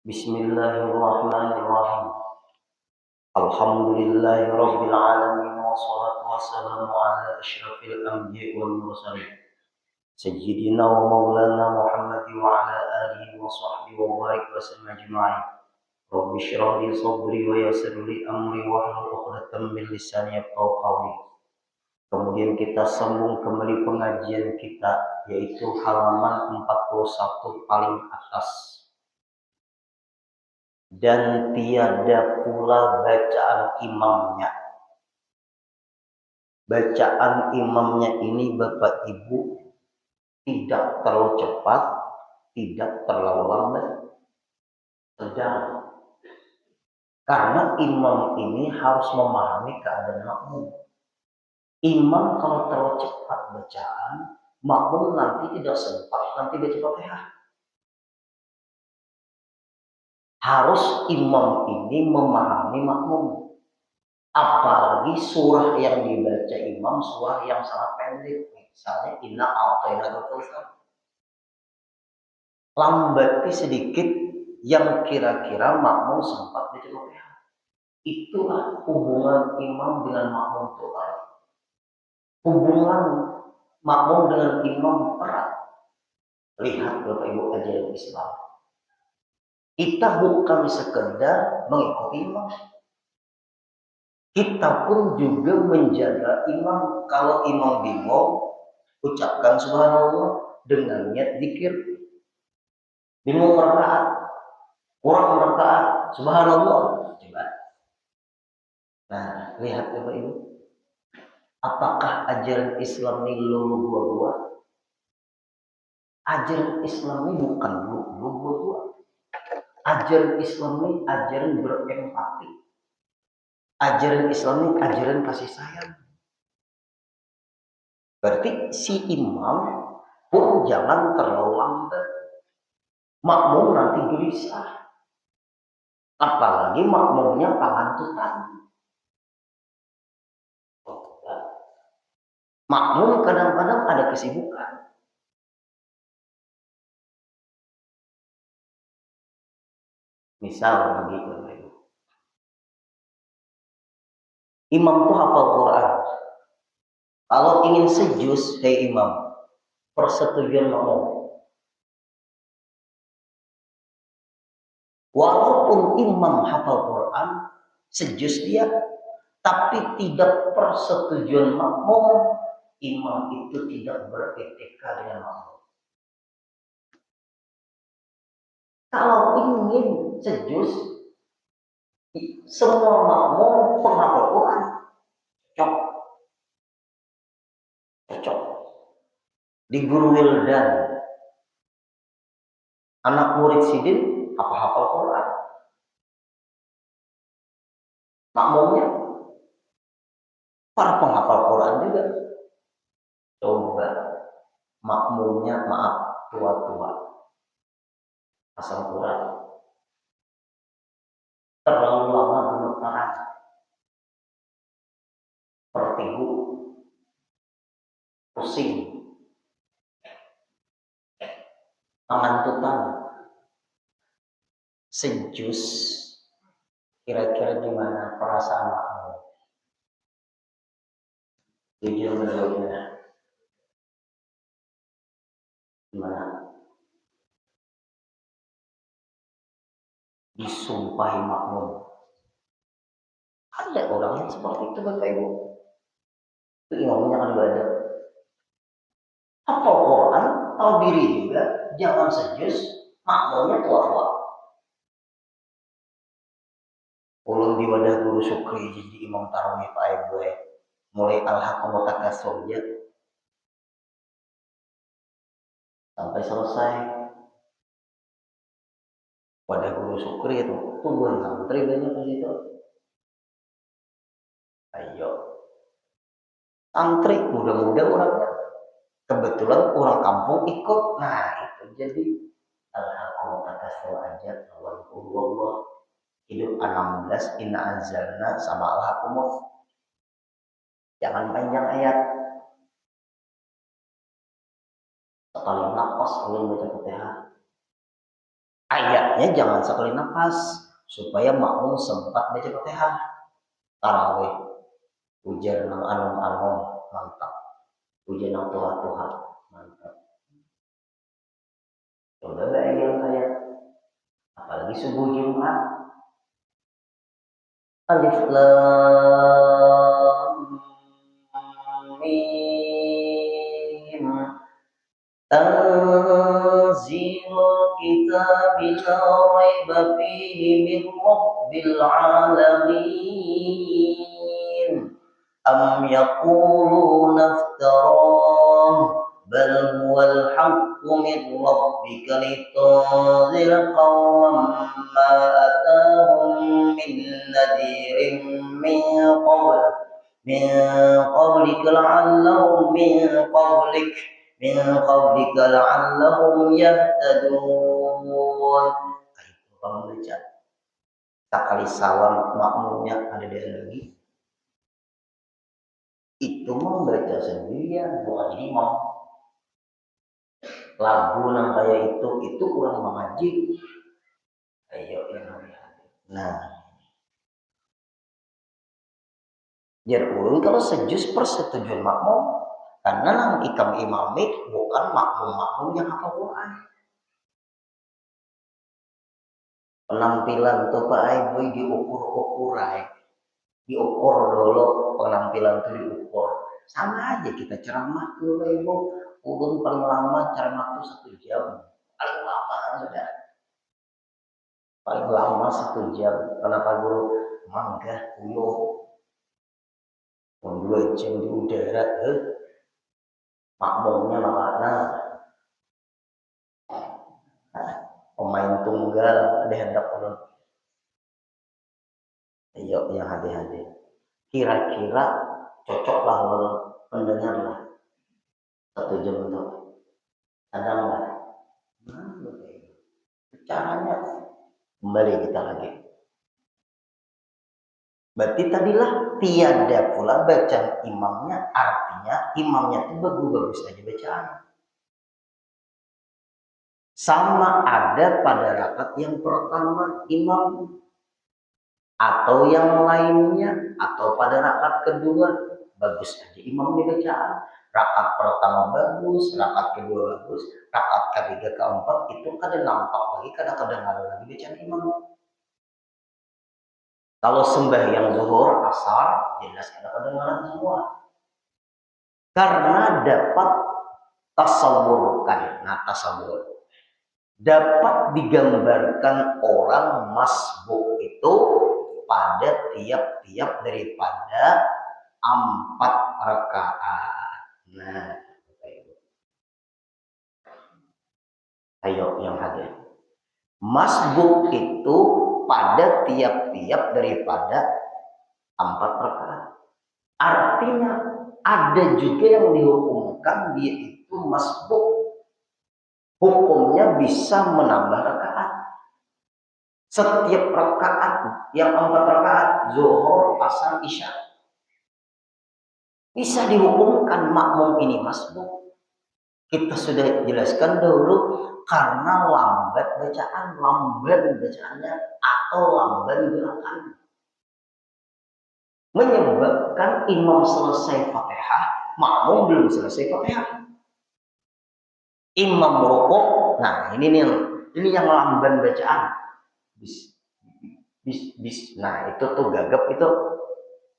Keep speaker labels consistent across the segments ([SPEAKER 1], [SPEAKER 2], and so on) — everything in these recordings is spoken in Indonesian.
[SPEAKER 1] Bismillahirrahmanirrahim. Alhamdulillahirabbil alamin wassalatu wassalamu ala asyrafil anbiya'i wal mursalin. Sayyidina wa maulana Muhammad wa ala alihi wa sahbihi wa barik wa sallam ajma'in. Rabbi shrah li sadri wa yassir li amri wahlul 'uqdatam min lisani yafqahu qawli. Kemudian kita sambung kembali pengajian kita yaitu halaman 41 paling atas. Dan tiada pula bacaan imamnya. Bacaan imamnya ini Bapak Ibu tidak terlalu cepat, tidak terlalu lambat, sedang. Karena imam ini harus memahami keadaan makmum. Imam kalau terlalu cepat bacaan, makmum nanti tidak sempat, nanti baca Fatihah. Harus imam ini memahami makmum. Apalagi surah yang dibaca imam, surah yang sangat pendek. Misalnya, Inna a'tainakal kautsar. Lambati sedikit yang kira-kira makmum sempat baca Fatihah. Itulah hubungan imam dengan makmum itu. Hubungan makmum dengan imam erat. Lihat Bapak Ibu ajaran Islam. Kita bukan sekedar mengikuti imam. Kita pun juga menjaga imam. Kalau imam bingung, ucapkan subhanallah dengan niat zikir. Bingung rakaat, kurang rakaat, subhanallah. Coba. Nah, lihat Bapak Ibu. Apakah ajaran Islam ini lulu dua-dua? Ajaran Islam ini bukan lulu dua-dua. Ajaran Islam ini ajaran berempati. Ajaran Islam ini ajaran kasih sayang. Berarti si imam pun jangan terlalu lambat. Makmum nanti gelisah. Apalagi makmumnya pangantutan. Makmum kadang-kadang ada kesibukan. Misal lagi imam tuh hafal Quran. Kalau ingin sejus, imam, persetujuan makmum. Walaupun imam hafal Quran, sejus dia, tapi tidak persetujuan makmum, imam itu tidak beretika dengan makmum. Kalau ingin sejus, semua makmum penghafal Quran, cocok. Di guru Wildan, anak murid Sidin, hafal Quran. Makmumnya para penghafal Quran juga. Coba makmumnya tua-tua, pasang Quran, terlalu lama gemetaran, vertigo, pusing, pengantutan, sejus. Kira-kira gimana perasaan makmum? Jujur menjawabnya. Gimana? Disumpahi makmum. Ada orang yang seperti itu Bapak Ibu. Itu imamnya kan ibadah. Hafal Quran, tahu diri juga, jangan sejus, makmumnya tua-tua. Ulun di wadah guru Sukri jadi imam tarawih Pak Ibu. Mulai al-haqqu takasur ya sampai selesai. Wadah guru Sukri itu tungguan santri banyak di situ. Ayo, santri muda-muda orangnya. Kebetulan orang kampung ikut. Nah itu jadi al-haqqu takasur aja. Allah hidup 16 inna anzalna sama al-haqqu. Jangan panjang ayat. Sekali nafas ulun baca Fatihah. Ayatnya jangan sekali nafas supaya makmum sempat baca Fatihah. Tarawih ujian nang anom mantap. Ujian nang tuha mantap. Coba yang kayak apalagi subuh Jumat. Alif lam mim tanzilul kitabil la raiba fihi min rabbil alamin am yaquluna iftarah bal huwal haqqu min rabbika litunzira qauman ma atahum min nadhirin min qabl min qablika la'allahum min qablika la'allahum yahtadun. Itu kamu baca tak kali salam makmumnya ada di lagi itu membaca sendirian bukan imam. Lagu nang kayak itu kurang mengaji. Ayo yang nah jar ulun kalau sejus persetujuan makmum karena nang ikam imami bukan makmum yang hafal Quran. Penampilan tuh Pak Ibu diukur diukur dulu penampilan tuh diukur. Sama aja kita ceramah tuh Ibu, ulun paling lama ceramah tuh 1 jam, paling lama sudah, paling lama 1 jam. Kenapa guru? Mangga uyuh, 2 jam di udara, makmumnya mana? Pemain tunggal ada hendak ulun. Ayo yang hati-hati. Kira-kira cocoklah kalau pendengar lah 1 jam untuk ada nggak? Caranya kembali kita lagi. Berarti tadilah tiada pula bacaan imamnya, artinya imamnya itu bagus-bagus aja bacaan. Sama ada pada rakaat yang pertama imam atau yang lainnya atau pada rakaat kedua bagus aja imamnya bacaan. Rakaat pertama bagus, rakaat kedua bagus, rakaat ketiga keempat itu kada nampak lagi, kada kedengaran lagi bacaan imam. Kalau sembahyang zuhur, asar, jelas kada kedengaran semua. Karena dapat tasawurkan, nah tasawur dapat digambarkan orang masbuk itu pada tiap-tiap daripada 4 rakaat. Nah, ayo yang hadir. Masbuk itu pada tiap-tiap daripada 4 rakaat. Artinya ada juga yang dihukumkan dia itu masbuk. Hukumnya bisa menambah rakaat. Setiap rakaat yang 4 rakaat zuhur, asar, isya bisa dihukumkan makmum ini masbuk. Kita sudah jelaskan dahulu karena lamban bacaannya atau lamban gerakan menyebabkan imam selesai Fatihah, makmum belum selesai Fatihah. Imam rukuk, nah ini yang lamban bacaan. Bis. Nah, itu tuh gagap itu.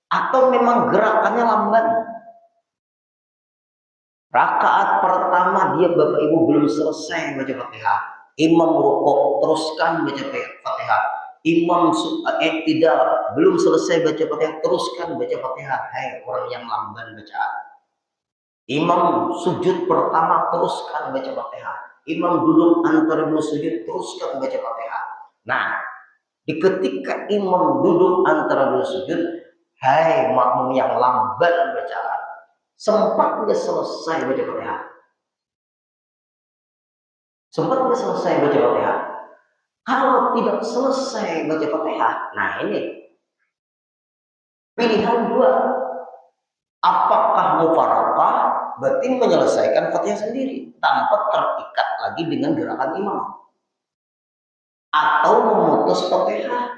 [SPEAKER 1] Atau memang gerakannya lamban. Rakaat pertama dia Bapak Ibu belum selesai baca Fatihah. Imam rukuk teruskan baca Fatihah. Imam tidak belum selesai baca Fatihah, teruskan baca Fatihah. Hai orang yang lamban bacaan. Imam sujud pertama teruskan baca Fatihah. Imam duduk antara 2 sujud teruskan baca Fatihah. Nah, ketika imam duduk antara 2 sujud, hai makmum yang lamban bacaan, sempat nggak selesai baca Fatihah? Sempat nggak selesai baca Fatihah? Kalau tidak selesai baca Fatihah, nah ini pilihan 2. Apakah mufaraqah, berarti menyelesaikan Fatihah sendiri tanpa terikat lagi dengan gerakan imam. atau memutus Fatihah.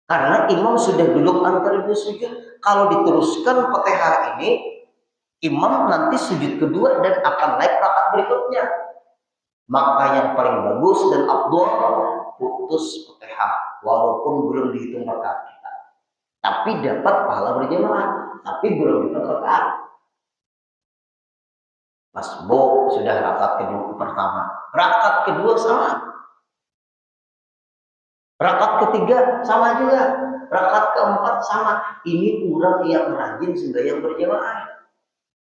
[SPEAKER 1] Karena imam sudah duduk antara dua sujud. Kalau diteruskan Fatihah ini, imam nanti sujud kedua dan akan naik rakaat berikutnya. Maka yang paling bagus dan afdol putus Fatihah walaupun belum dihitung rakaat kita. Tapi dapat pahala berjamaah, tapi belum dihitung rakaat. Masbuk sudah rakaat kedua pertama, rakaat kedua sama, rakaat ketiga sama juga, rakaat keempat sama. Ini orang yang rajin sembahyang berjamaah.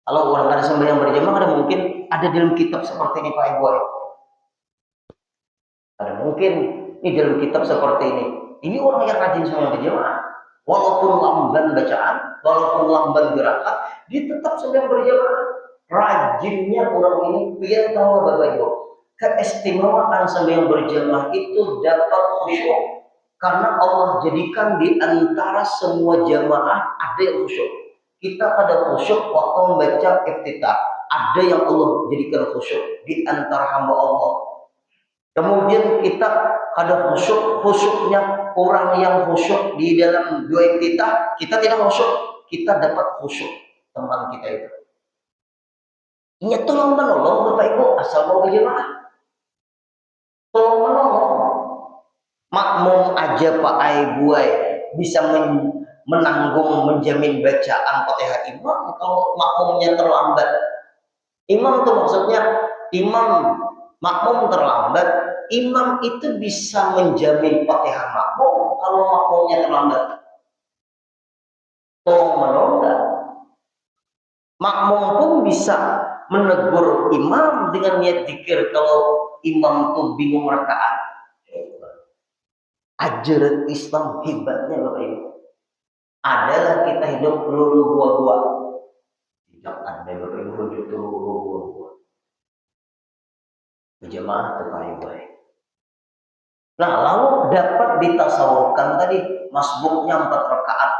[SPEAKER 1] Kalau orang ada sembahyang berjamaah, ada mungkin ada dalam kitab seperti ini Pak Ibu. Ada mungkin ini dalam kitab seperti ini. Ini orang yang rajin sembahyang berjamaah. Walaupun lamban bacaan, walaupun lamban gerakan, dia tetap sembahyang berjamaah. Rajinnya orang ini biar tahu Bapak Ibu. Keistimewaan sembahyang berjamaah itu dapat khusyuk. Karena Allah jadikan di antara semua jamaah ada yang khusyuk. Kita ada khusyuk waktu membaca iftitah. Ada yang Allah jadikan khusyuk di antara hamba Allah. Kemudian kita ada khusyuknya orang yang khusyuk di dalam dua iftitah. Kita tidak khusyuk, kita dapat khusyuk teman kita itu. Ini tolong menolong Bapak Ibu asal mau berjamaah. Tolong menolong. Makmum aja Pak Ibu bisa menanggung menjamin bacaan Fatihah imam kalau makmumnya terlambat. Imam itu maksudnya imam makmum terlambat, imam itu bisa menjamin Fatihah makmum kalau makmumnya terlambat. Tolong menolong. Makmum pun bisa menegur imam dengan niat zikir kalau imam tuh bingung rakaat. Ajaran Islam hebatnya Bapak Ibu adalah kita hidup lulu gua-gua. Tidak ada Bapak Ibu hidup lulu gua-gua. Berjamaah terbaik baik. Nah lalu dapat ditasawurkan tadi masbuknya 4 rakaat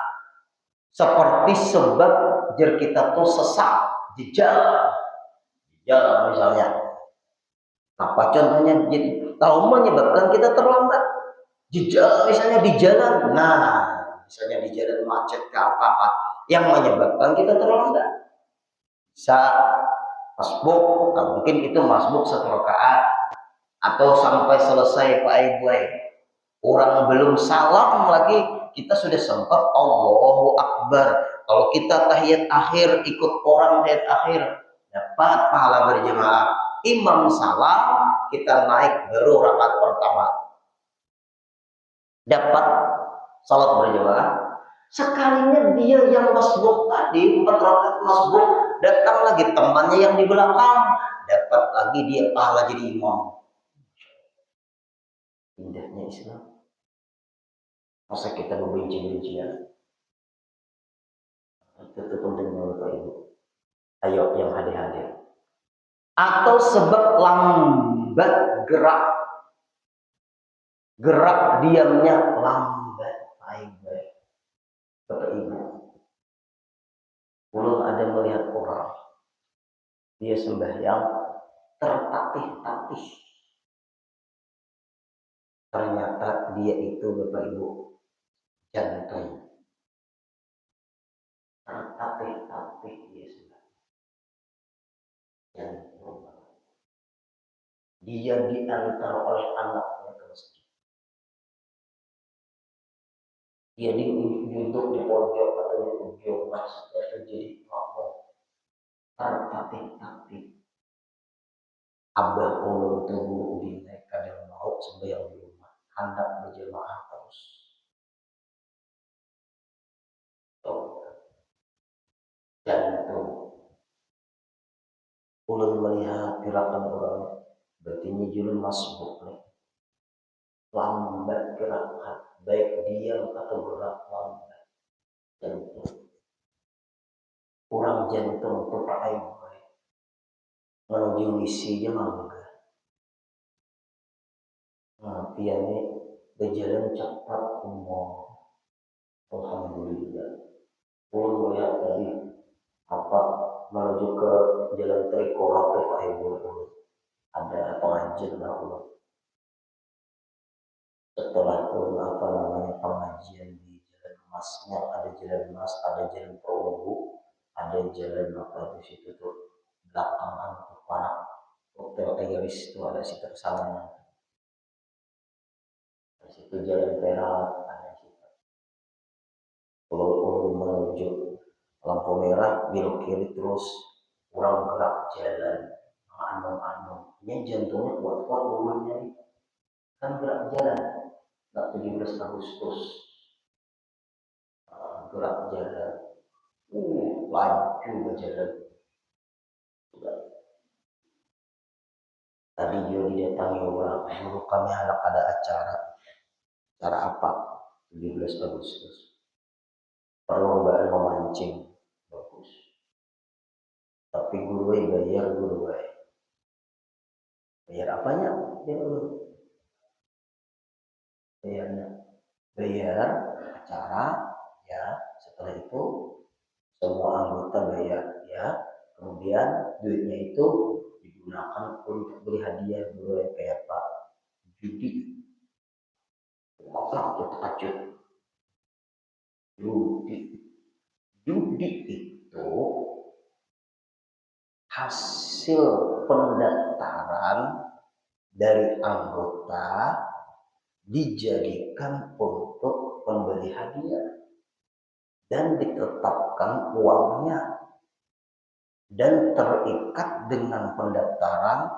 [SPEAKER 1] seperti sebab jar kita tuh sesak di jalan misalnya. Apa contohnya? Jadi kalau menyebabkan kita terlambat misalnya di jalan, misalnya di jalan macet ke apa yang menyebabkan kita terlambat. Bisa masbuk, mungkin itu masbuk 1 rakaat atau sampai selesai Pak Ibu. Orang belum salam lagi kita sudah sempat Allahu Akbar. Kalau kita tahiyat akhir ikut orang tahiyat akhir dapat pahala berjamaah. Imam salam kita naik baru rakaat pertama dapat salat berjamaah. Sekalinya dia yang masbuk tadi 4 rakaat masbuk datang lagi temannya yang di belakang dapat lagi dia pahala jadi imam. Indahnya Islam. Masa kita membenci-bencian? Itu pentingnya Bapak Ibu. Ayo yang hadir-hadir. Atau sebab lambat gerak diamnya lambat. Bapak Ibu, belum ada melihat orang dia sembahyang tertatih-tatih. Ternyata dia itu Bapak Ibu jantung. Tertatih-tatih dia sembahyang. Jantung. Dia diantar oleh anaknya ke masjid. Dia duduk di pojok atau di ujung maksudnya terjadi makmum. Tertatih-tatih. Abah ulun tubuh dinai kadang mau sembahyang di rumah. Hendak berjamaah terus. Jantung. Ulun melihat gerakan orang berarti julun masbuk nih. Lambat gerakan, baik diam atau gerak lambat. Jantung. Kurang jantung itu Pak Ibu. Menuju misinya mangga. Dia ini berjalan cepat umur. Alhamdulillah. Pun melihat tadi menuju ke jalan Trikora Pak Ibu. Ada pengajian Allah. setelah apa namanya pengajian di Jalan Emasnya, ada Jalan Emas, ada Jalan Prowo, ada jalan apa di situ tuh belakangan kepala Hotel Iris itu ada situ sana. Di situ Jalan Perak ada situ. Ulun menuju lampu merah belok kiri terus kurang gerak jalan anu ini jantungnya kuat-kuat ulunnya kan gerak jalan nggak 17 Agustus gerak jalan laju berjalan. Tadi juga didatangi orang guru kami anak ada acara apa 17 Agustus perlombaan memancing bagus tapi guru bayar apanya dia bayarnya bayar acara ya setelah itu semua anggota bayar ya kemudian duitnya itu digunakan untuk beli hadiah dulu yang kayak Pak judi maka aku takjub judi itu hasil pendaftaran dari anggota dijadikan untuk pembeli hadiah dan ditetapkan uangnya dan terikat dengan pendaftaran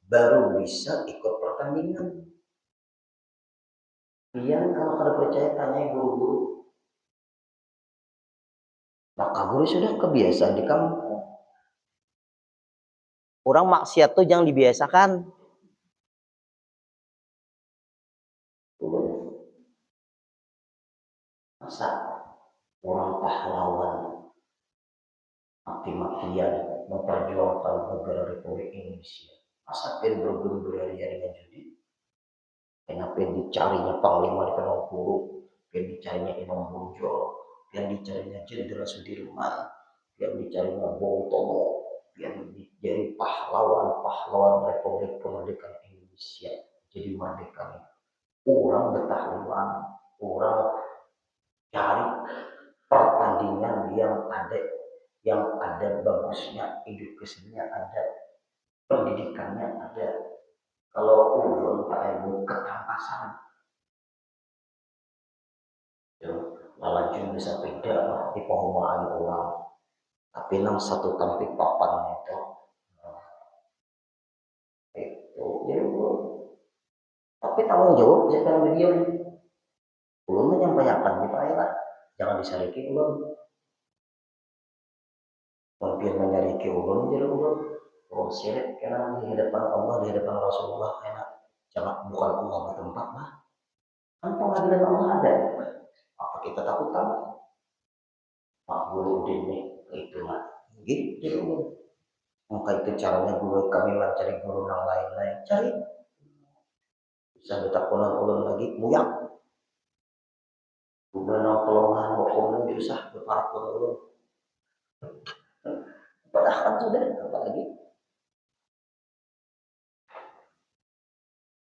[SPEAKER 1] baru bisa ikut pertandingan. Kalian kalau kada percaya tanya guru-guru. Maka guru sudah kebiasaan di kampung. Orang maksiat tuh jangan dibiasakan. Masa orang pahlawan mati-matian memperjuangkan negara Republik Indonesia. Masa pengen bergembira dengan judi? Kenapa dicarinya Panglima di Penogoro, yang dicarinya Imam Bonjol, yang dicarinya Jenderal Sudirman, yang dicarinya Bung Tomo, yang jadi pahlawan Republik Kemerdekaan Indonesia. Jadi merdeka. Orang bertahan, orang cari pertandingan yang ada bagusnya, edukasinya ada, pendidikannya ada. Kalau ulun Pak Ibu ketampasan malah juga sepeda di perumahan orang tapi nang satu tampik papan itu jadi tapi tanggung jawab jangan media belum menyampaikan di Pak jangan disariki ulun mampir menyariki ulun jadi ulun sirik karena di hadapan Allah di hadapan Rasulullah enak jangan bukan Allah bertempat lah kan pengadilan Allah ada apa kita takutan Pak Guru ini itu lah gitu maka itu caranya guru kami mencari guru yang lain-lain cari bisa betakunan ulun lagi muyak udah nang pelongan hukumnya diusah berparak ulun padahal kan sudah apalagi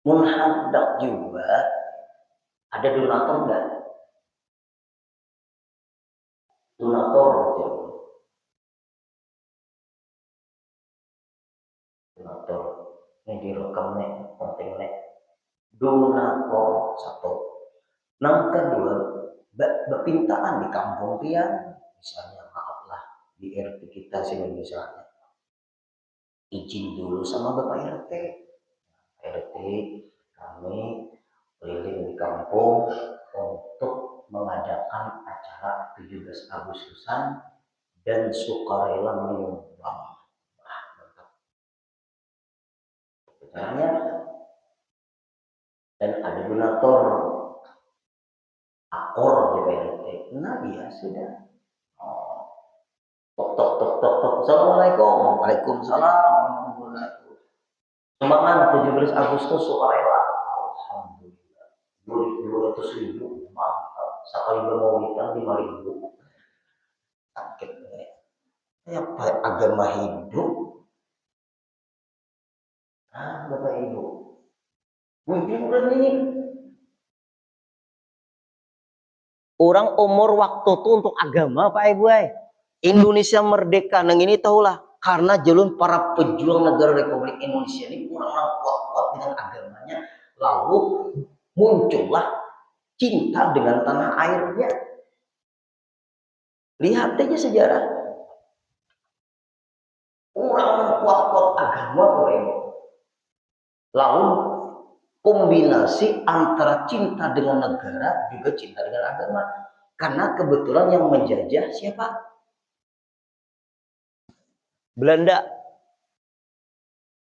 [SPEAKER 1] menghadap juga ada donatur enggak donatur ini direkam nih penting nih donatur satu nang kedua bepintaan di kampung pian misalnya maaflah di RT kita sini misalnya izin dulu sama Bapak RT kami keliling di kampung untuk mengadakan acara 17 Agustusan dan sukarela menyumbang. Caranya dan ada donatur akor di PRT. Nah dia sudah. Tok. Assalamualaikum. Waalaikumsalam. Sumbangan 17 Agustus sukarela. Alhamdulillah. 200.000 mantap. Sekali bermaulidan 5.000. Sakit apa agama hidup Bapak Ibu mungkin ini Orang umur waktu tuh untuk agama Pak Ibu. Indonesia merdeka nang ini tahulah karena jalur para pejuang negara Republik Indonesia ini kurang kuat-kuat dengan agamanya, lalu muncullah cinta dengan tanah airnya. Lihat aja sejarah. Kurang kuat-kuat agama Pak Ibu. Lalu kombinasi antara cinta dengan negara juga cinta dengan agama. Karena kebetulan yang menjajah siapa? Belanda.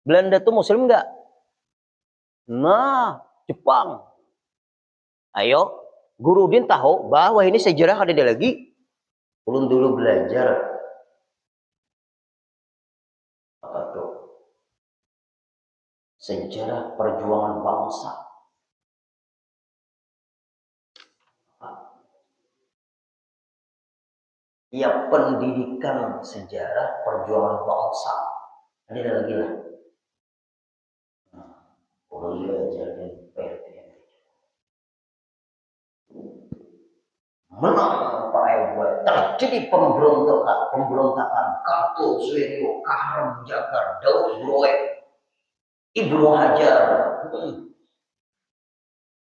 [SPEAKER 1] Belanda tuh Muslim nggak? Nah, Jepang. Ayo, Guru Din tahu bahwa ini sejarah ada lagi. Ulun dulu belajar apa tuh? Sejarah perjuangan bangsa. Ya, pendidikan sejarah perjuangan bangsa. Ada lagi lah. Ulun belajar di PTN. Menang Pak Ibu, terjadi pemberontakan Karto Suwiryo, Kahram Jakar, Daud Broek, Ibnu Hajar,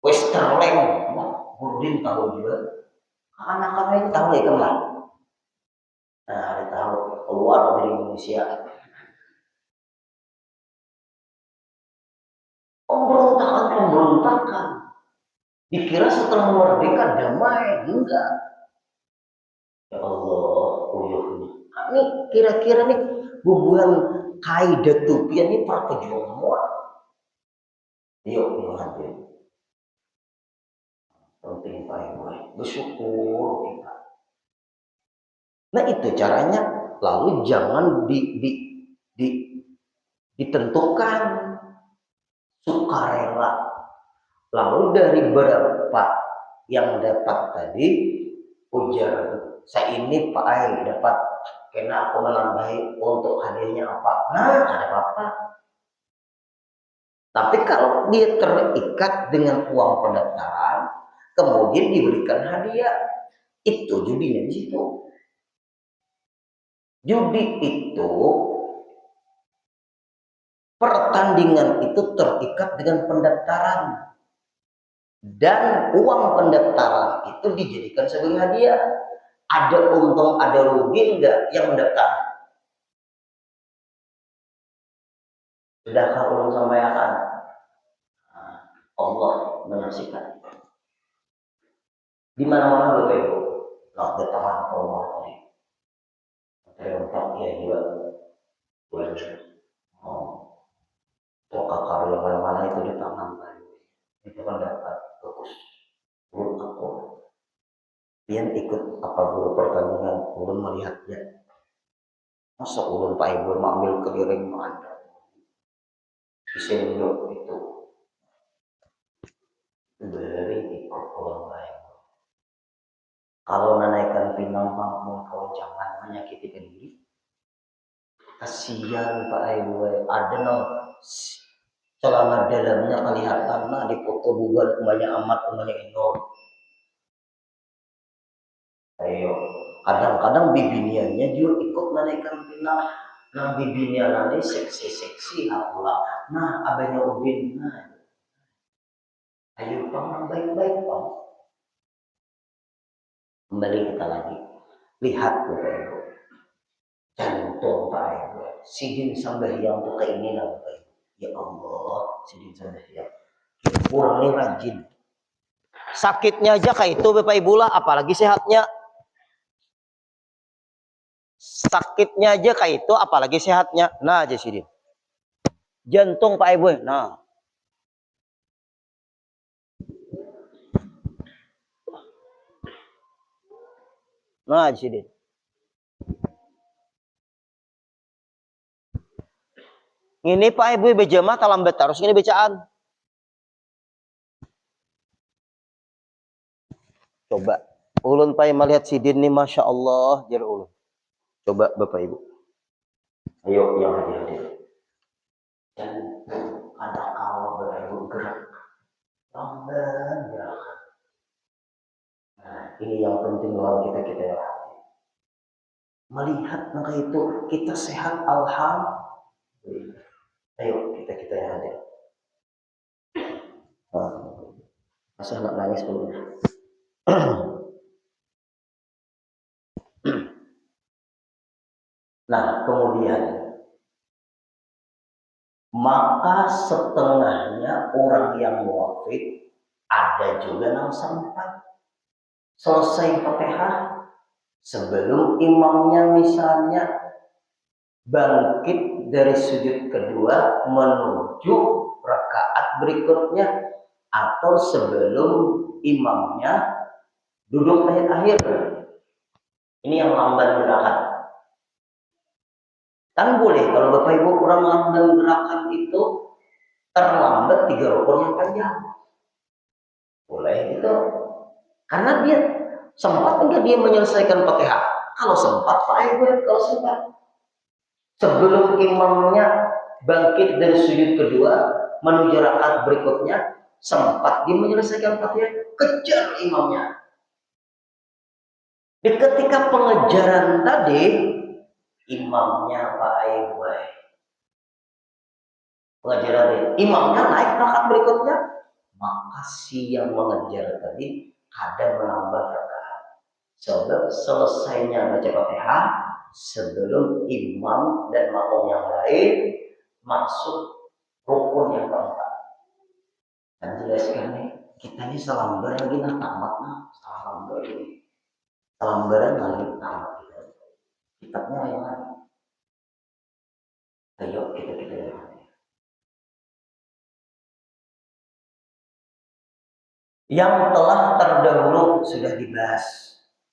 [SPEAKER 1] Westerleng, Gurdin tahu juga. Anak-anak itu tahu ya kan? Nah, ada tahu keluar dari Indonesia. Pemberontakan. Dikira setelah merdeka damai, enggak. Ya Allah, ini kira-kira nih hubungan kaidah tupian ini para pejuang semua. Yuk, lihat ya. Penting Pak Ibu, bersyukur kita. Nah itu caranya. Lalu jangan ditentukan sukarela. Lalu dari berapa yang dapat tadi ujar saya ini Pak Ai dapat kena aku menambahi untuk hadiahnya apa? Nah ada apa-apa. Tapi kalau dia terikat dengan uang pendaftaran, kemudian diberikan hadiah, itu judinya di situ. Judi itu pertandingan itu terikat dengan pendaftaran dan uang pendaftaran itu dijadikan sebagai hadiah. Ada untung, ada rugi enggak yang mendaftar? Sudahkah ulun sampaikan? Allah menyaksikan. Di mana-mana Bapak Ibu, nak tahan Allah tadi. Teruntak ya juga. Boleh. Oh, pokok karya mana-mana itu di tangan Bapak. Itu kan dapat bagus. Ulun aku. Pian ikut apa guru pertandingan, ulun melihatnya. Masa ulun Pak Ibu mengambil keliring Anda. Bisa hidup itu. Beri ikut orang lain. Kalau menaikkan pinang panggung kau jangan menyakiti diri. Kasihan Pak Ibu, ada nang celana dalamnya kelihatan nah di foto bukan banyak amat banyak endor. Ayo, kadang-kadang bibiniannya juga ikut menaikkan pinang. Nah bibiniannya seksi-seksi lah. Nah abahnya Udin, nah ayo Bang, baik-baik Bang. Kembali kita lagi. Lihat Bapak Ibu. Jantung Pak Ibu. Sidin sambahyang itu keinginan Bapak Ibu. Ya Allah, sidin sambahyang. Kurangnya rajin. Sakitnya aja kayak itu Bapak Ibu lah, apalagi sehatnya. Sakitnya aja kayak itu, apalagi sehatnya. Nah aja sidin. Jantung Pak Ibu. Nah. Nah sidin. Ini Pak Ibu bejamah talam betarus ini bacaan. Coba ulun Pak melihat sidin ini Masya Allah jar ulun. Coba Bapak Ibu. Ayo yang hadir-hadir. Dan ada kalau Bapak Ibu gerak. Lamban gerakan. Nah, ini yang penting dalam kita yang hati. Melihat maka itu kita sehat, alhamdulillah. Ayo kita yang hadir. Masa anak nangis dulu. Nah, kemudian maka setengahnya orang yang muafid ada juga yang sempat selesai Fatihah sebelum imamnya misalnya bangkit dari sujud kedua menuju rakaat berikutnya atau sebelum imamnya duduk akhir. Ini yang lamban gerakan. Kan boleh kalau Bapak Ibu orang lamban gerakan itu terlambat 3 rukun yang panjang. Boleh itu. Karena dia sempat enggak dia menyelesaikan Fatihah? Kalau sempat Pak Ibu, kalau sempat. Sebelum imamnya bangkit dari sujud kedua menuju rakaat berikutnya, sempat dia menyelesaikan Fatihah, kejar imamnya. Di ketika pengejaran tadi, imamnya Pak Ibu, pengejaran tadi, imamnya naik rakaat berikutnya, maka si yang mengejar tadi ada menambah rakaat. Sebab selesainya baca Fatihah sebelum imam dan makmum yang lain masuk rukun yang keempat. Dan jelaskan nih, kita ini selambar lagi nah tamat nah, selambar ini. Selambaran lagi tamat kita. Kitabnya yang lain. Ayo kita yang yang telah terdahulu sudah dibahas,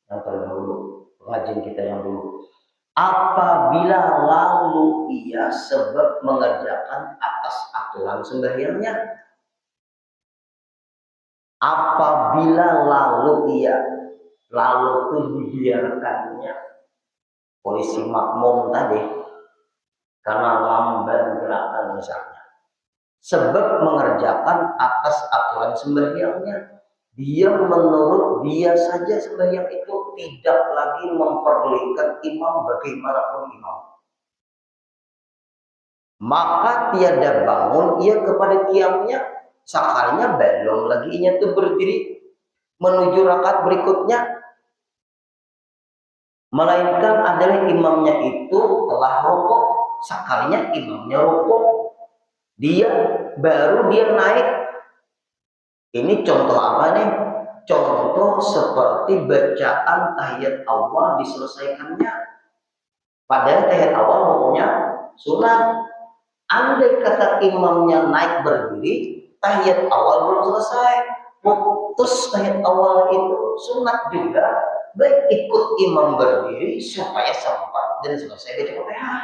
[SPEAKER 1] yang terdahulu pengajian kita yang dulu. Apabila lalu ia sebab mengerjakan atas aturan sembahyangnya, apabila lalu ia itu dibiarkannya polisi makmum tadi karena lamban gerakan misalnya, sebab mengerjakan atas aturan sembahyangnya, dia menurut dia saja sembahyang itu tidak lagi memperdulikan imam bagaimanapun imam. Maka tiada bangun ia kepada qiyamnya, sekalinya belum lagi ia itu berdiri menuju rakaat berikutnya, melainkan adalah imamnya itu telah rukuk, sekalinya imamnya rukuk, dia naik. Ini contoh apa nih? Contoh seperti bacaan tahiyat awal diselesaikannya. Padahal tahiyat awal hukumnya sunat. Andai kata imamnya naik berdiri, tahiyat awal belum selesai, putus tahiyat awal itu sunat juga. Baik ikut imam berdiri supaya sempat dan selesai baca Fatihah.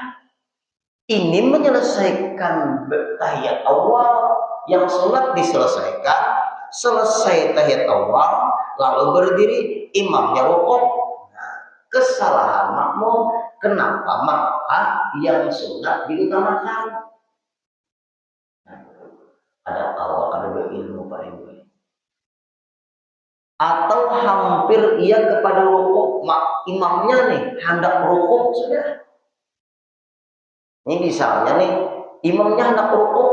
[SPEAKER 1] Ini menyelesaikan tahiyat awal yang sunat diselesaikan, selesai tahiyat awal lalu berdiri, imamnya rukuk. Nah, kesalahan makmum. Kenapa? Maka yang sunat diutamakan. Ada awal, ada berilmu Pak Ibu. Atau hampir ia kepada rukuk, imamnya nih hendak rukuk sudah. Ini misalnya nih, imamnya hendak rukuk,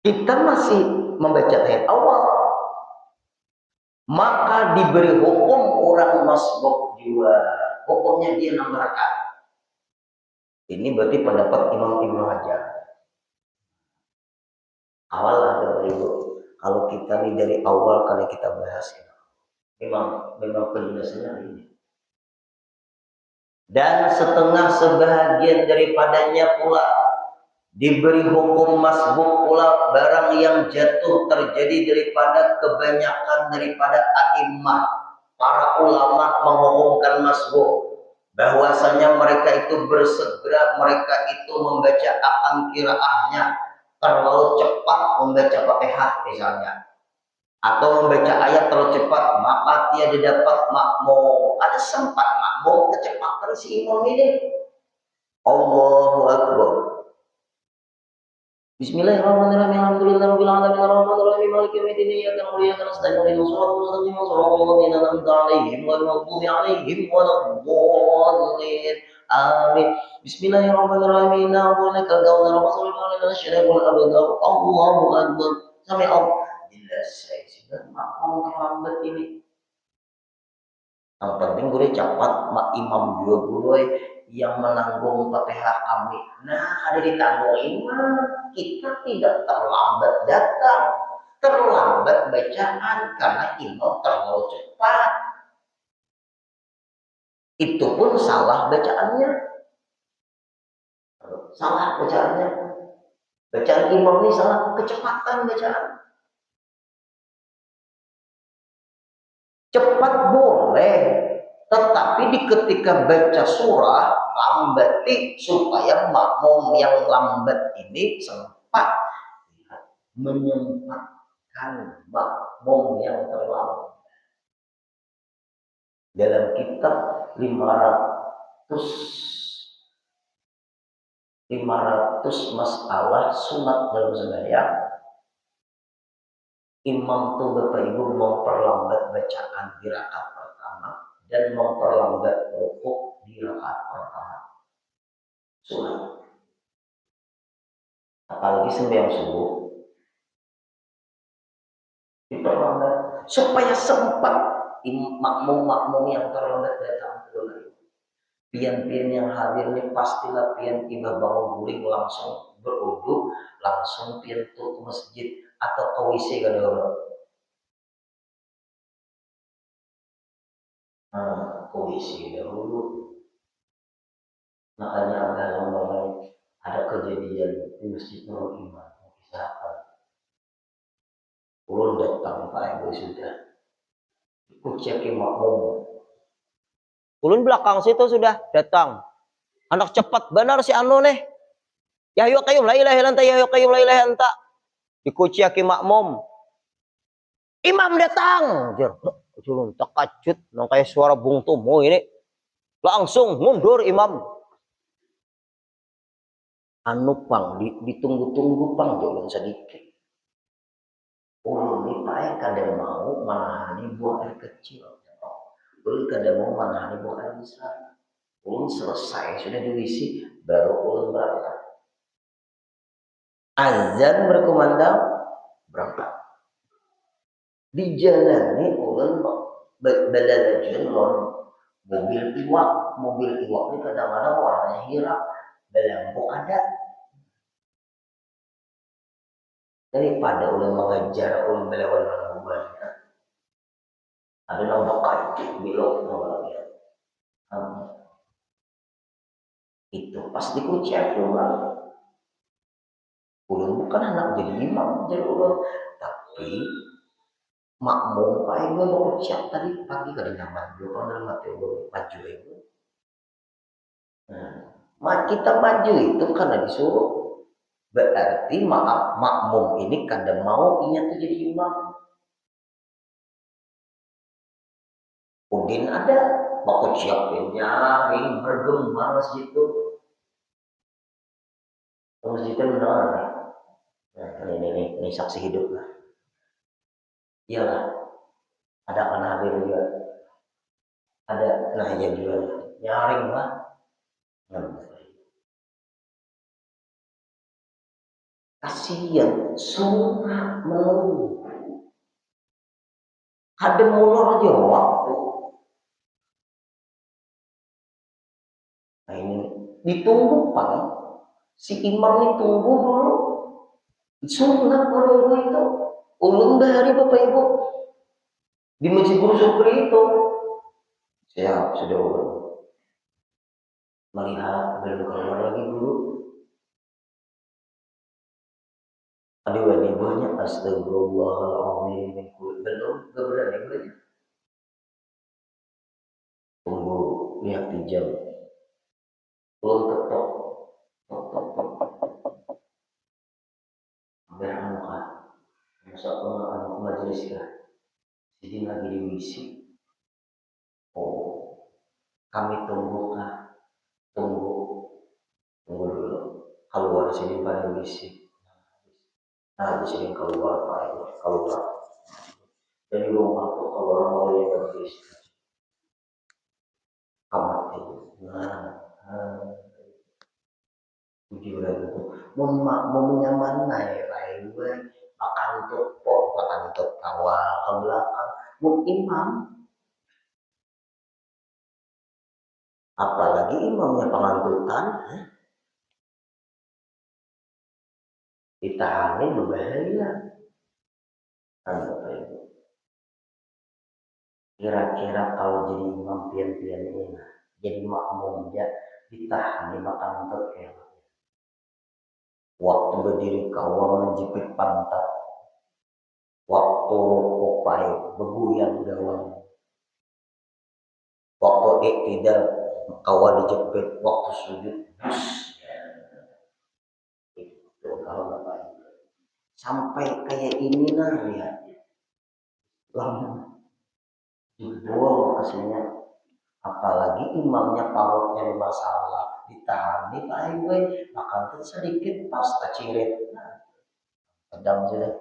[SPEAKER 1] kita masih membaca tahiyat awal, maka diberi hukum orang masbuk juga. Hukumnya dia 6 rakaat. Ini berarti pendapat Imam Ibnu Hajar. Awal ada Ibu. Kalau kita nih dari awal kali kita bahas, memang penjelasannya ini. Dan setengah sebahagian daripadanya pula diberi hukum masbuk pula barang yang jatuh terjadi daripada kebanyakan daripada a'immah. Para ulama menghukumkan masbuk bahwasanya mereka itu bersegera, mereka itu membaca akan qiraahnya terlalu cepat membaca Fatihah misalnya, atau membaca ayat terlalu cepat, maka dia didapat makmum. Ada sempat makmum kecepatan si imam ini. Allahu Akbar. Bismillahirrahmanirrahim. Alhamdulillahirabbil alamin arrahmanir rahim maliki yaumiddin iyyaka na'budu wa iyyaka nasta'in ihdinas siratal mustaqim siratal ladzina an'amta 'alaihim ghairil maghdubi 'alaihim waladdallin. Amin. Bismillahirrahmanirrahim. Inna a'tainakal kautsar fasalli lillahi syariful abdar. Allahu akbar. Sami Allah. Jelas saya sudah maklum terlambat ini. Yang penting gue cepat mak imam juga gue yang menanggung Fatihah kami. Nah, ada ditanggung imam, kita tidak terlambat datang, terlambat bacaan karena imam terlalu cepat. Itu pun salah bacaannya. Salah bacaannya. Bacaan imam ini salah, kecepatan bacaan. Cepat boleh, tetapi di ketika baca surah lambati supaya makmum yang lambat ini sempat menyempatkan makmum yang terlambat. Dalam kitab 500 masalah sunat dalam sembahyang, imam tuh Bapak Ibu memperlambat bacaan di rakaat pertama dan memperlambat rukuk di rakaat pertama sunat. Apalagi sembahyang subuh diperlambat supaya sempat makmum yang terlambat datang ke pian-pian yang hadir ini pastilah pian tiba bangun guling langsung berwudu, langsung pian tuh ke masjid atau ke WC kada orang. Ke WC dahulu. Makanya ada lembaga, ada kejadian di masjid Nurul Iman, misalkan ulun datang Pak Ibu sudah ikut cek makmum. Ulun belakang situ sudah datang. Anak cepat benar si anu nih. Ya hayu qayyum la ilaha illa anta ya hayu qayyum la ilaha illa anta. Dikuciaki makmum. Imam datang. Jer. Ulun terkejut nang kayak suara bung tumo ini. Langsung mundur imam. Anu pang ditunggu-tunggu pang ulun sedikit. Ulun ini Pak kada mau menahani buang air kecil. Ulun kada mau menahani buang air besar. Ulun selesai sudah diisi baru ulun berangkat. Azan berkumandang berangkat. Di jalan ini ulun belalajan mobil iwak. Mobil iwak ini kadang-kadang warnanya hirap, belampu ada. Daripada ulun mengejar ulun belawan manggubannya. Ada nombok kaki belok nomornya. Itu pas dikucek ulun. Ulun bukan anak jadi imam jadi ulun, tapi makmum Pak Ibu mau ucap tadi pagi kada nyaman dulu kan dalam hati ulun maju itu. Kita maju itu karena disuruh. Berarti makmum ini kada mau ia tuh jadi imam. Udin ada mau ucapin nyaring bergema masjid itu. Masjidnya benar. Nah, ini saksi hidup lah. Iyalah, ada anak hadir juga, ada nahya juga, nyaring lah. Kasihan, sunat menunggu. Ada mulur aja waktu. Nah ini ditunggu Pak, si imam ini tunggu dulu. Sunat menunggu itu. Ulun dari Bapak Ibu di Masjid Guru Supri itu. Siap, sudah ulun. Melihat belum keluar lagi dulu. Aduh ini banyak astagfirullahaladzim. Belum, gak berani banyak. Tunggu, lihat di jam. Belum ketok. Berangkat. Masa anak majelis kah? Jadi lagi di misi. Oh, kami tunggu kah? Tunggu dulu. Keluar sini pada misi. Nah, di sini keluar, keluar. Dari rumah tuh kalau orang mau lihat habis kamar itu. Tujuh lagi tuh. Mau menyaman naik lain gue makan untuk kawal ke belakang. Mau imam, apalagi imamnya pengantutan, ditahani berbahaya. Kira-kira kalau jadi imam pian-pian ini, jadi makmum dia ditahani makan untuk waktu berdiri kawal menjepit pantat, waktu rukuk baik bergoyang gawang, waktu tidak kawal dijepit, waktu sujud itu kalau nggak baik sampai kayak ini nah ya lama jebol aslinya, apalagi imamnya parutnya bermasalah ditahan paling gue makan sedikit pasta cirit pedang sudah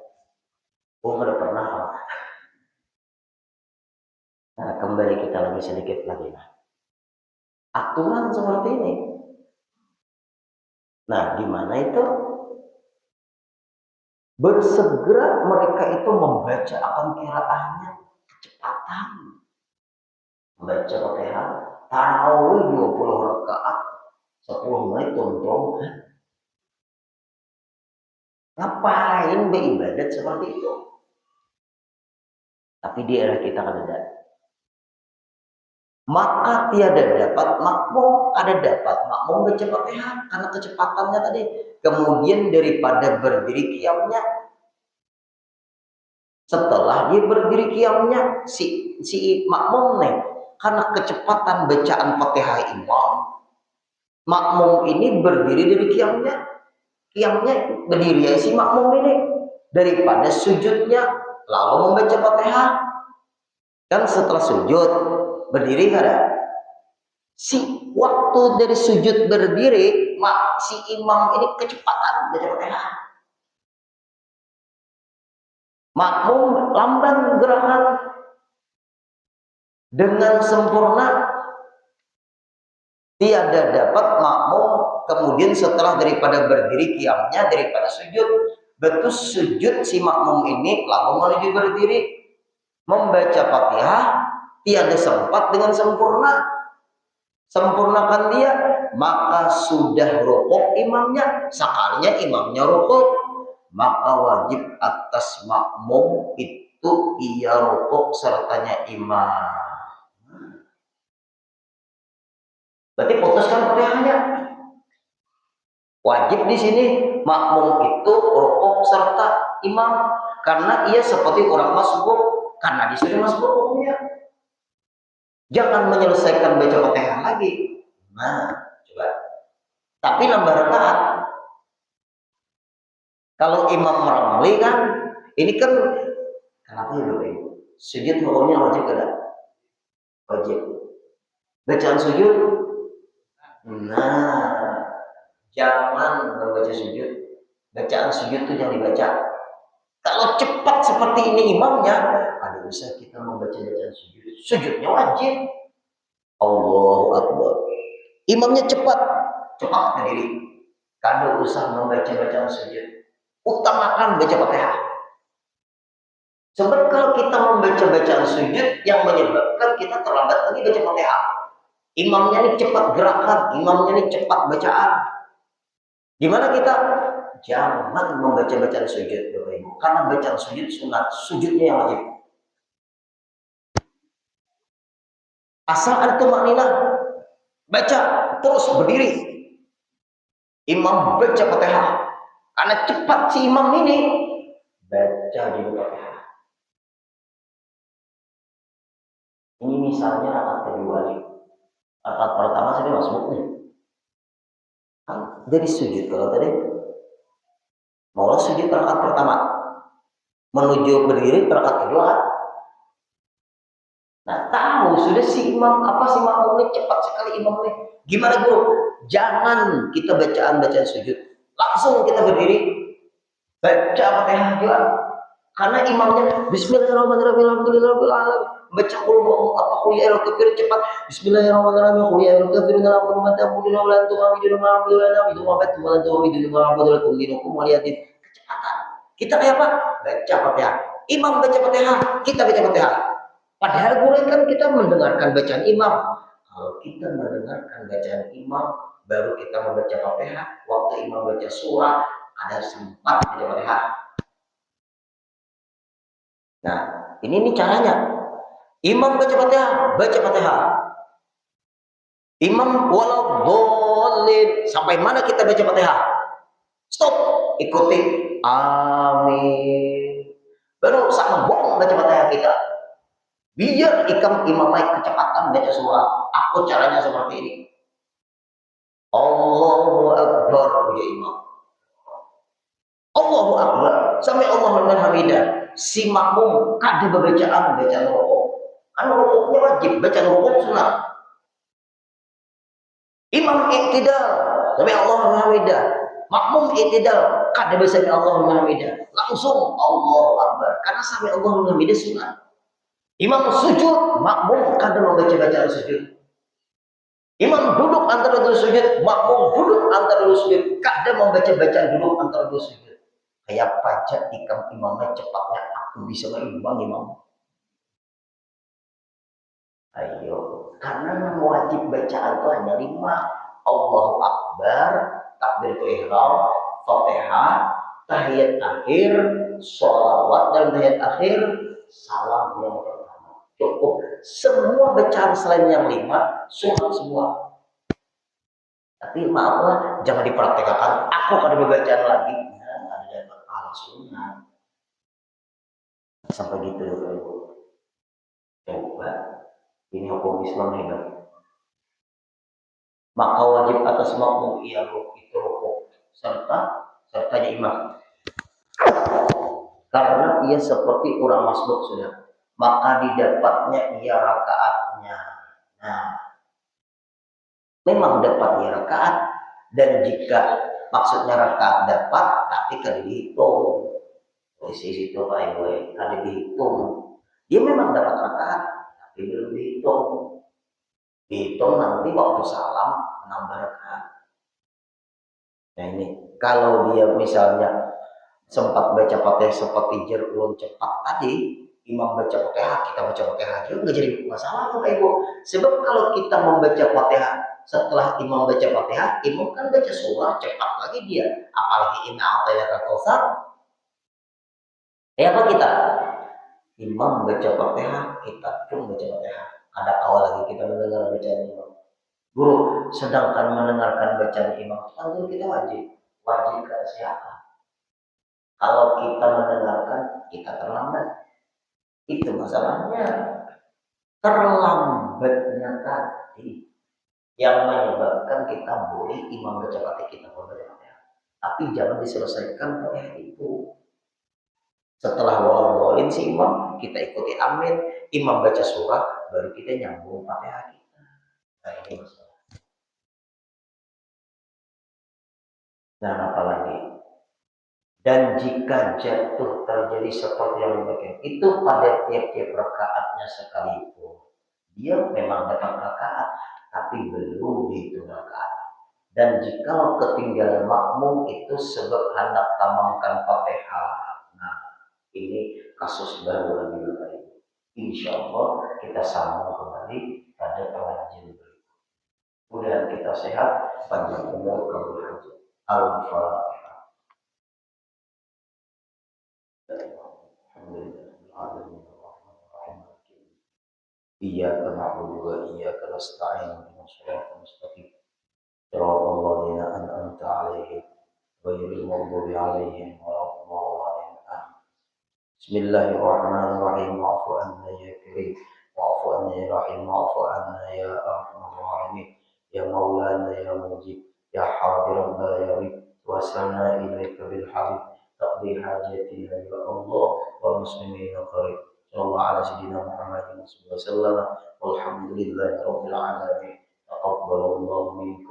[SPEAKER 1] gue udah pernah. Nah, kembali kita lagi sedikit lagi aturan seperti ini. Nah, di mana itu bersegera mereka itu membaca akan qiraatnya kecepatan, membaca Fatihah tarawih 20 rakaat 10 menit tonton. Ngapain beribadat seperti itu? Tapi di era kita kan ada. Maka tiada dapat makmum, ada dapat makmum baca Fatihah karena kecepatannya tadi. Kemudian daripada berdiri qiyamnya, setelah dia berdiri qiyamnya si makmum nih karena kecepatan bacaan Fatihah imam, makmum ini berdiri dari qiyamnya berdiri ya si makmum ini daripada sujudnya lalu membaca Fatihah. Kan setelah sujud berdiri ada si waktu dari sujud berdiri si imam ini kecepatan baca Fatihah, makmum lamban gerakan dengan sempurna. Tiada dapat makmum kemudian setelah daripada berdiri qiyamnya daripada sujud betul sujud si makmum ini lalu menuju berdiri membaca Fatihah tiada sempat dengan sempurnakan dia, maka sudah rukuk imamnya, sekalinya imamnya rukuk, maka wajib atas makmum itu ia rukuk sertanya imam. Berarti putuskan Fatihahnya. Wajib di sini makmum itu rukuk serta imam karena ia seperti orang masbuk karena disuruh masbuk hukumnya. Jangan menyelesaikan baca Fatihah lagi. Nah, coba. Tapi nambah rakaat. Kalau imam meramli kan, ini kan kenapa ya Bapak Ibu? Sujud hukumnya wajib tidak? Wajib. Bacaan sujud? Nah, jangan membaca sujud. Bacaan sujud itu jangan dibaca. Kalau cepat seperti ini imamnya, ada bisa kita membaca bacaan sujud. Sujudnya wajib. Allahu Akbar. Imamnya cepat berdiri. Kada usah membaca bacaan sujud. Utamakan baca Fatihah. Sebab kalau kita membaca bacaan sujud yang menyebabkan kita terlambat lagi baca Fatihah. Imamnya ini cepat gerakan, imamnya ini cepat bacaan. Gimana kita? Jangan membaca bacaan sujud, Bapak Ibu. Karena bacaan sujud sunat, sujudnya yang wajib. Asal ada tumakninah, baca terus berdiri. Imam baca Fatihah. Karena cepat si imam ini baca di Fatihah. Ini misalnya rakaat kedua nih. Rakaat pertama saya masuk nih. Kan jadi sujud kalau tadi mau sujud rakaat pertama menuju berdiri rakaat kedua kan. Nah tahu sudah si makmum ini cepat sekali imam ini. Gimana bro? Jangan kita bacaan sujud langsung kita berdiri. Baca Fatihah juga. Karena imamnya Bismillahirrahmanirrahim alhamdulillahirabbil alamin. Baca qul apa qul ya kafir cepat. Bismillahirrahmanirrahim qul ya kafirun la aqulu ma ta'budun wa la antum abidun ma a'budu wa la a'budu ma ta'budun wa la antum abidun ma a'budu lakum dinukum waliyadin. Kecepatan. Kita kayak apa? Baca Fatihah. Imam baca Fatihah, kita baca Fatihah. Padahal boleh kan kita mendengarkan bacaan imam. Kalau kita mendengarkan bacaan imam, baru kita membaca Fatihah. Waktu imam baca surah, ada sempat baca Fatihah. Nah, ini caranya. Imam baca Fatihah, baca Fatihah. Imam walau boleh sampai mana kita baca Fatihah? Stop, ikuti. Amin. Baru sambung baca Fatihah kita. Biar imamnya kecepatan baca surah. Aku caranya seperti ini. Allahu Akbar, ya imam. Allahu Akbar, sampai Allah liman hamidah. Si makmum kada bacaan rukuk. Kan rukuknya wajib, bacaan rukuk sunat. Imam iktidal, sampai Allah liman hamidah. Makmum iktidal, kada baca Allah liman hamidah. Langsung Allahu Akbar, karena sampai Allah liman hamidah sunat. Imam sujud, makmum kada membaca bacaan sujud. Imam duduk antara dua sujud, makmum duduk antara dua sujud, kada membaca bacaan duduk antara dua sujud. Kayak pajak imamnya cepatnya aku bisa berimbang imam. Ayo, karena wajib bacaan itu hanya 5. Allahu Akbar, takbiratul ihram, Fatihah, tahiyat akhir, sholawat dan tahiyat akhir, salam yang pertama. Cukup. Semua bacaan selain yang 5 sunat semua. Tapi maaflah, jangan dipraktekkan. Aku kada bacaan lagi. Sunat sampai gitu ya Ibu. Coba ini hukum Islam hebat. Maka wajib atas makmum ia itu rukuk sertanya imam. Karena ia seperti orang masbuk sudah, maka didapatnya ia rakaatnya. Nah, memang dapat ia rakaat, dan jika maksudnya rakaat dapat tapi kada dihitung. Posisi situ Pak Ibu kada dihitung. Dia memang dapat rakaat tapi belum dihitung. Dihitung nanti waktu salam menambah rakaat. Nah ini kalau dia misalnya sempat baca Fatihah seperti jerulun cepat tadi, imam baca Fatihah, kita baca Fatihah juga nggak jadi masalah tuh Pak Ibu. Sebab kalau kita membaca Fatihah setelah imam baca Fatihah, imam kan baca surah cepat lagi dia. Apalagi inna a'tainakal kautsar. Apa kita? Imam baca Fatihah, kita pun baca Fatihah. Ada awal lagi kita mendengar bacaan imam. Guru, sedangkan mendengarkan bacaan imam, tentu kita wajib ke siapa? Kalau kita mendengarkan, kita terlambat. Itu masalahnya. Terlambatnya tadi yang menyebabkan kita boleh imam baca Fatihah, kita boleh baca Fatihah. Tapi jangan diselesaikan Fatihah itu. Setelah wal-walin si imam, kita ikuti amin, imam baca surah, baru kita nyambung Fatihah kita. Nah ini masalah. Nah apalagi? Dan jika jatuh terjadi seperti yang demikian, itu pada tiap-tiap rakaatnya sekalipun, dia memang dapat rakaat, tapi belum dihitung rakaat. Dan jika ketinggalan makmum itu sebab hendak tamamkan Fatihah. Nah ini kasus baru lagi Bapak Ibu. Insya Allah kita sambung kembali pada pengajian berikut. Mudah kita sehat, panjang umur, kabul hajat. Al-Fatihah. Iyyaka na'budu wa iyyaka nasta'in ihdinas siratal mustaqim. Siratal ladzina an'amta 'alaihim ghairil maghdubi 'alaihim waladdallin. Bismillahirrahmanirrahim. Wa'fu 'anna ya karim, wa'fu 'anna ya rahim, wa'fu 'anna ya arhamar rahimin. Ya maulana ya mujib, ya hadiran la yarib, wasalna ilaika bil habib. Taqdi hajatina ya Allah wa muslimina qarib. Sallallahu ala sayyidina Muhammadin sallallahu alaihi wasallam. Walhamdulillahi rabbil alamin. Taqabbalallahu minkum.